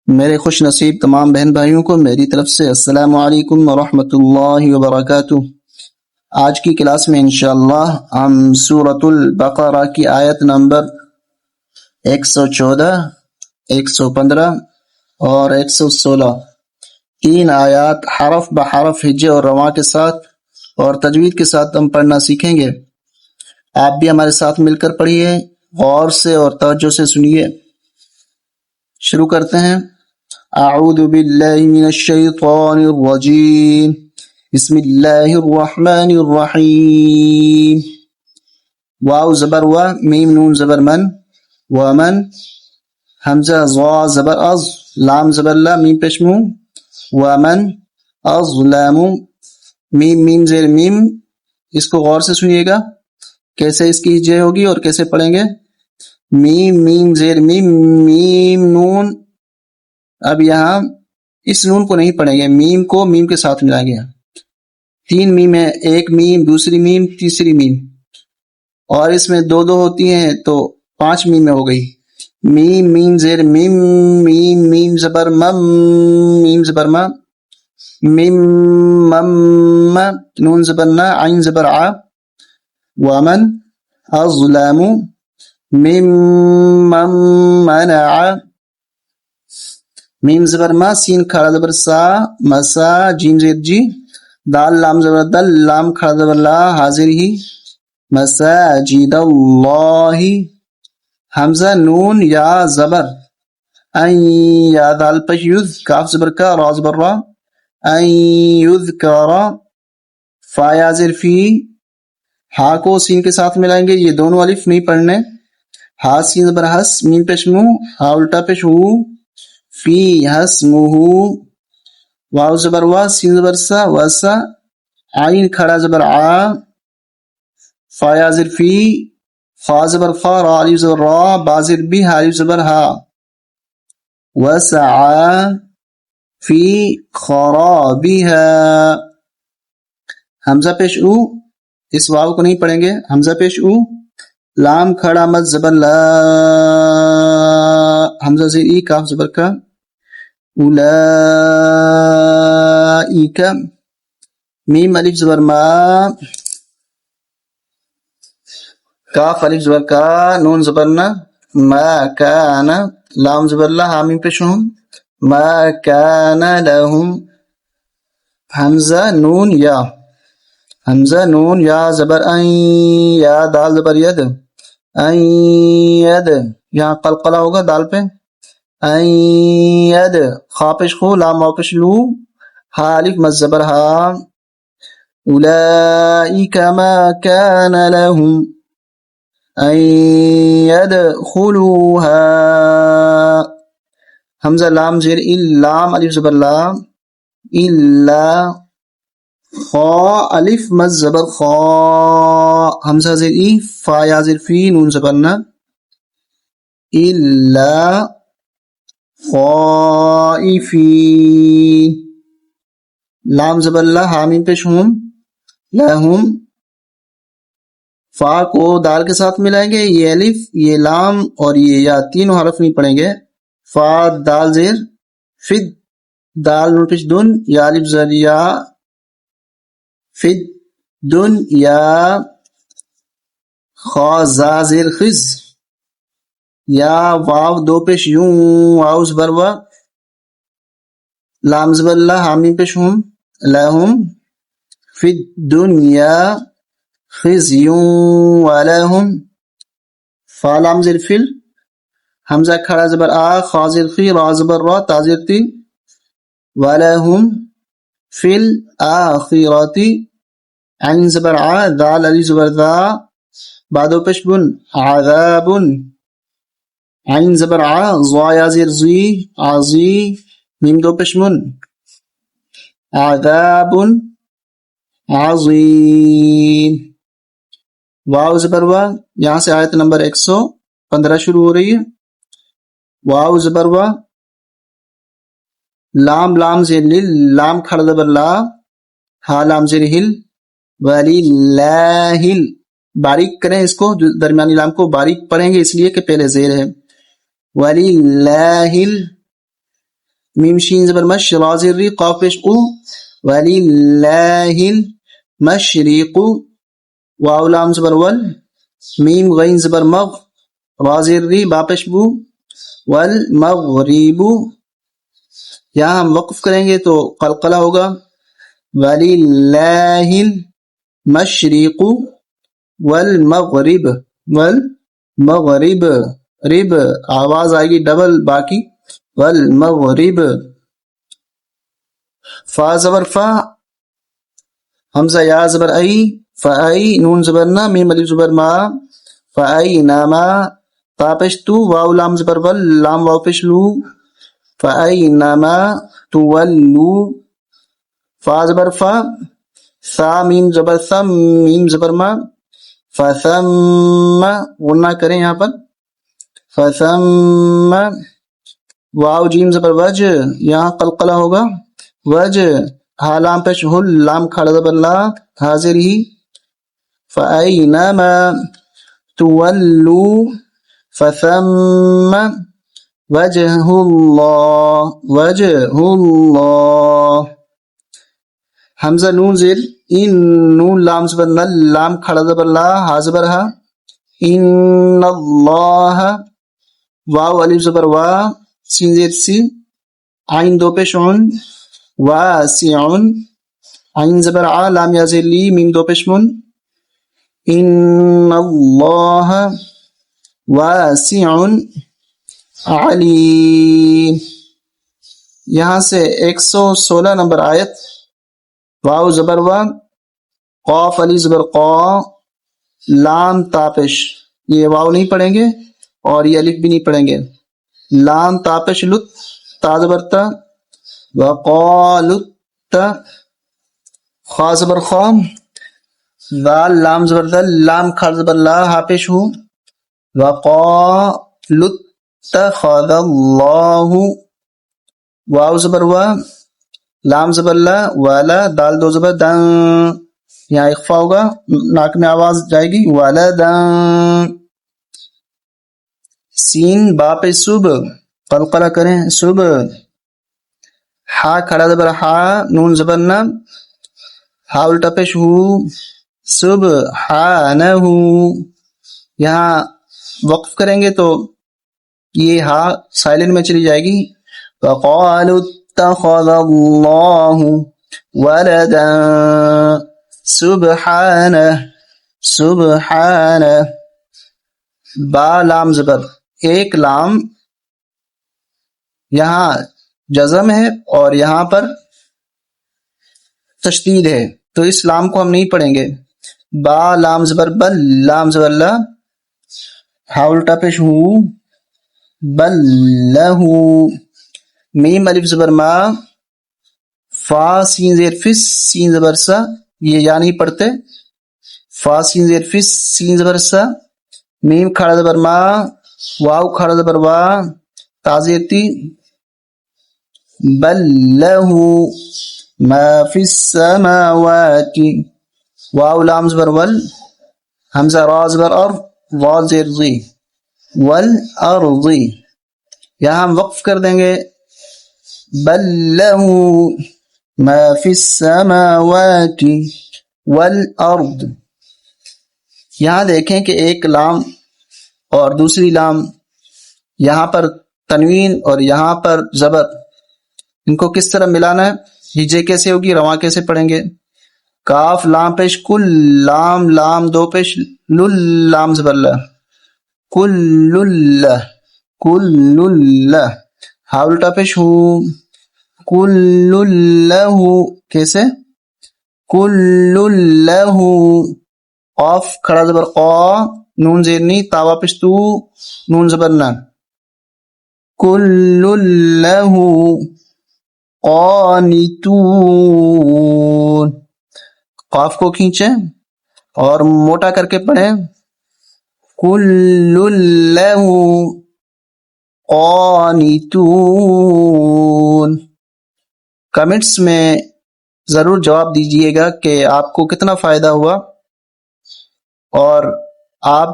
میرے خوش نصیب تمام بہن بھائیوں کو میری طرف سے السلام علیکم ورحمۃ اللہ وبرکاتہ۔ آج کی کلاس میں انشاءاللہ ہم سورۃ البقرہ کی آیت نمبر 114، 115 اور 116 تین آیات حرف بحرف ہجے اور رواں کے ساتھ اور تجوید کے ساتھ ہم پڑھنا سیکھیں گے۔ آپ بھی ہمارے ساتھ مل کر پڑھیے، غور سے اور توجہ سے سنیے۔ شروع کرتے ہیں۔ اعوذ باللہ من الشیطان الرجیم، بسم اللہ الرحمن الرحیم۔ واو زبر و، میم نون زبر من، ومن، حمزہ ضا زبر از، لام زبر لا، میم پیش مو، ومن اظلم، میم میم زیر میم۔ اس کو غور سے سنیے گا کیسے اس کی ہجے ہوگی اور کیسے پڑھیں گے۔ میم میم زیر میم، میم نون۔ اب یہاں اس نون کو نہیں پڑھیں گے، میم کو میم کے ساتھ ملائیں گے۔ تین میم ہے، ایک میم، دوسری میم، تیسری میم، اور اس میں دو دو ہوتی ہیں تو 5 میم ہو گئی۔ میم میم زیر میم، میم میم زبر مم، میم زبر ما، میم مم، نون زبر نا، عین زبر ع، ومن اظلم، میم مم منع، میم زبر ما، سین کھڑا زبر سا، مسا، جیم زیر جی، دال لام زبر دل، لام کھڑا زبر لا، حاضر ہی، مساجد اللہ، حمزہ نون یا زبر، این یا دال پش یذ، کاف زبر کا، را زبر را، این یذکر، فا یا زر فی، ہا کو سین کے ساتھ ملائیں گے، یہ دونوں الف نہیں پڑھنے۔ ہا سین زبر حس، میم پیش مو، ہا الٹا پیش ہو، فی حسمہ، واو زبر وا، سین زبر سا، وسا، عین کھڑا زبر آ، فا یا زر فی، فا زبر فا، را الف زبر را، با زر بی، ہا الف زبر ہا، وسعا فی خرابها، حمزہ پیش او، اس واو کو نہیں پڑھیں گے، حمزہ پیش او، لام کھڑا مد زبر لا، حمزہ زیر ای، کاف زبر کا، اولئک، میم الف زبر ما، کاف الف زبر کا، نون زبر نا، ما کان، لام زبر لا، ہا میم پیش ہم، ما کان لہم، حمزہ نون یا، حمزہ نون یا زبر این، یا دال زبر ید، این ید، یہاں قلقلہ ہوگا دال پہ، این ید، خا پیش خو، لام واو پیش لو، ہا الف مد زبر ہا، اولئک ما کان لہم ان يدخلوها، حمزہ لام زیر ال، لام الف زبر لا، الا، خا الف مد زبر خا، حمزہ زیر ای، فا یا زیر فی، نون زبر نا، الا خائفی، لام زبر لا، ہا میم پیش ہم، لہم، فا کو دال کے ساتھ ملائیں گے، یہ الف، یہ لام اور یہ یا، تینوں حرف نہیں پڑھیں گے۔ فا دال زیر فد، دال نون پیش دن، یا الف زر یا، فد دن یا، خا زا زیر خز، یا واو دو پیش یوں، واو زبر و، لام زبر لا، حامیم پیش ہم، لہم، فد دنیا خزی ولہم، فا لام زیر فل، حمزہ کھڑا زبر آ، خا زیر خی، را زبر را، تا زیر تی، ولہم فی الآخرۃ، عین زبر ع، دال علی زبر ذا، بعدو پیش بن، عذاب، عین زبر ع، ضا یا زیر زی، عزی، میم دو پیش من، عذاب عظیم، واو زبر وا، یہاں سے آیت نمبر 115 شروع ہو رہی ہے۔ واو زبر وا، لام لام زیر لل، لام کھڑا زبر لا، ہا لام زیر ہل، وللہ، باریک کریں اس کو، درمیانی لام کو باریک پڑھیں گے اس لیے کہ پہلے زیر ہے، وللہ میم شین زبر مش را زیر ری قاف پیش قو وللہ المشرق واو لام زبر ول میم غین زبر مغ را زیر ری با پیش بو والمغرب یہاں ہم وقف کریں گے تو قلقلہ ہوگا وَلِلَّهِ الْمَشْرِقُ وَالْمَغْرِبُ والمغرب رب آواز آئے گی ڈبل باقی والمغرب فا زبر فا حمزہ یا زبر ای فائی نون زبر نا میم الف زبر ما فاینما تا پیش تو واو لام زبر ول لام واو پیش لو فاینما تولو فا زبر فا ثا میم زبر ثم میم زبر ما فثم غنہ کریں یہاں پر فثم واو جیم زبر وج یہاں قلقلہ ہوگا وج ہا لام پیش ہل لام کھڑا زبر لا حاضر ہی فأینما تولو فثم وجہ اللہ حمزہ نون زیر ان نون لام زبر نل لام کھڑا زبر لا ہا زبر ہا ان اللہ واو الف زبر وا سین زیر سی عین دو پیش عن واسعن عین زبر ع لام یا زیر لی میم دو پیش من ان اللہ واسع علیم یہاں سے 116 نمبر آیت واو زبر وا قاف علی زبر قا لام تاپش یہ واو نہیں پڑھیں گے اور یہ الف بھی نہیں پڑھیں گے لام تاپش لت تا زبر تا وقالت خا زبر خا ذال لام زبر ذل لام کھڑ زبر لا ہا پیش ہو وقالت اتخذ اللہ واو زبر وا لام زبر لا والا دال دو زبر دن یہاں اخفا ہوگا ناک میں آواز جائے گی ولدن سین با پہ صب قلقلہ کریں صب ہا کھڑا زبر ہا نون زبر نا ہا الٹا پیش ہو سبحانہ یہاں وقف کریں گے تو یہ ہا سائلنٹ میں چلی جائے گی وقالوا اتخذ اللہ ولدا سبحانہ سبحانہ با لام زبر ایک لام یہاں جزم ہے اور یہاں پر تشدید ہے تو اس لام کو ہم نہیں پڑھیں گے با لام زبر بل لام زبر لا ہا الٹا پیش ہو بل لہو میم الف زبر ما فا سین زیر فس سین زبر سا یہ یا نہیں پڑھتے فا سین زیر فس سین زبر سا میم کھڑا زبر ما واو کھڑا زبر وا تازیتی بل لہو ما فی السماوات واو لام زبر ول حمزہ را زبر ار وا زیر ضی والارض یہاں ہم وقف کر دیں گے بل لہو ما فی السماوات والارض یہاں دیکھیں کہ ایک لام اور دوسری لام یہاں پر تنوین اور یہاں پر زبر ان کو کس طرح ملانا ہے ہجے کیسے ہوگی رواں کیسے پڑھیں گے کاف لام پیش کل لام لام دو پیش لل لام زبر لا کل ہا الٹا پیش ہو کل لہو کیسے کل لہو قاف کھڑا زبر قا نون زیرنی تاوا پیش تو نون زبر نا کل لہو قانتون قاف کو کھینچیں اور موٹا کر کے پڑھیں کل لہو قانتون کمنٹس میں ضرور جواب دیجئے گا کہ آپ کو کتنا فائدہ ہوا اور آپ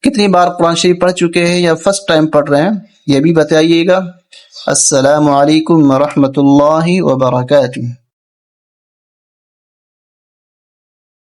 کتنی بار قرآن شریف پڑھ چکے ہیں یا فرسٹ ٹائم پڑھ رہے ہیں یہ بھی بتائیے گا السلام علیکم ورحمۃ اللہ وبرکاتہ.